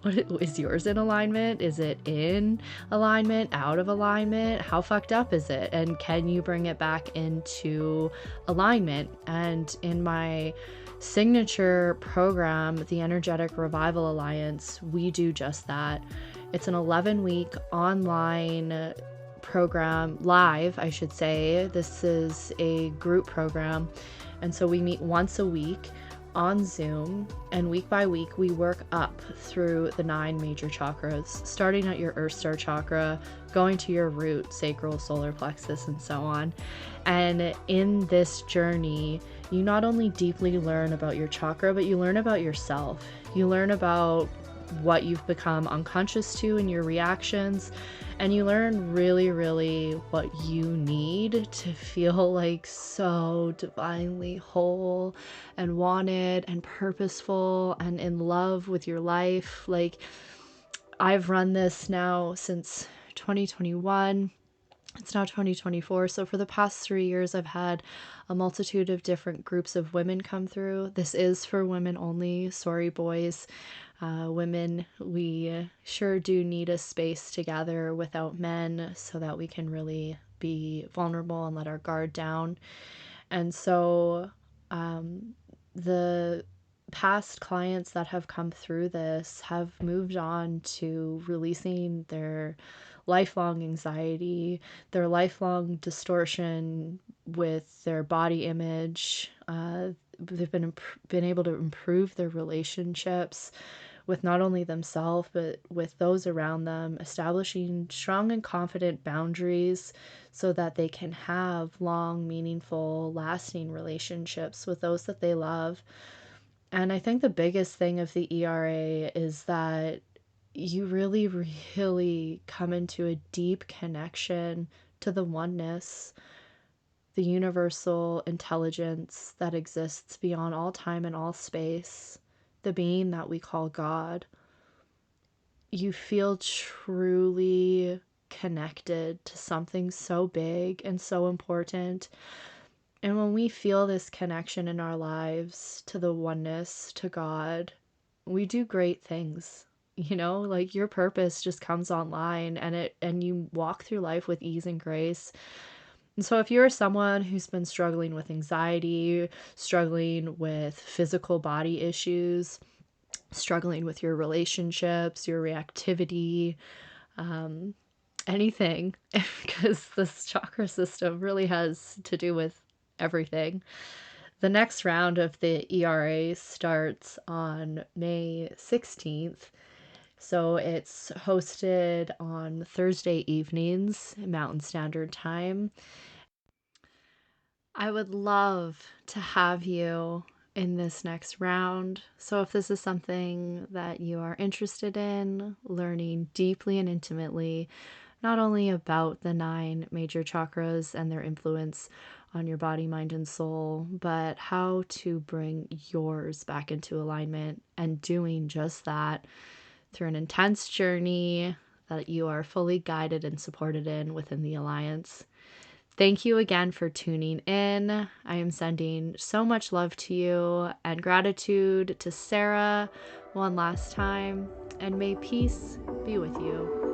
What is yours in alignment? Is it in alignment, out of alignment? How fucked up is it? And can you bring it back into alignment? And in my signature program, the Energetic Revival Alliance, we do just that. It's an 11-week online program, live, I should say. This is a group program. And so we meet once a week on Zoom, and week by week we work up through the 9 major chakras, starting at your Earth Star chakra, going to your root, sacral, solar plexus, and so on. And in this journey, you not only deeply learn about your chakra, but you learn about yourself. You learn about what you've become unconscious to in your reactions, and you learn really, really what you need to feel like so divinely whole and wanted and purposeful and in love with your life. Like, I've run this now since 2021. It's now 2024. So for the past 3 years, I've had a multitude of different groups of women come through. This is for women only. Sorry, boys. Women, we sure do need a space together without men so that we can really be vulnerable and let our guard down. And so the past clients that have come through this have moved on to releasing their lifelong anxiety, their lifelong distortion with their body image. They've been able to improve their relationships with not only themselves but with those around them, establishing strong and confident boundaries so that they can have long, meaningful, lasting relationships with those that they love. And I think the biggest thing of the ERA is that you really, really come into a deep connection to the oneness, the universal intelligence that exists beyond all time and all space, the being that we call God. You feel truly connected to something so big and so important. And when we feel this connection in our lives to the oneness, to God, we do great things. You know, like your purpose just comes online and you walk through life with ease and grace. And so if you're someone who's been struggling with anxiety, struggling with physical body issues, struggling with your relationships, your reactivity, anything, because this chakra system really has to do with everything. The next round of the ERA starts on May 16th. So it's hosted on Thursday evenings, Mountain Standard Time. I would love to have you in this next round. So, if this is something that you are interested in, learning deeply and intimately, not only about the 9 major chakras and their influence on your body, mind, and soul, but how to bring yours back into alignment and doing just that through an intense journey that you are fully guided and supported in within the Alliance. Thank you again for tuning in. I am sending so much love to you and gratitude to Sarah one last time, and may peace be with you.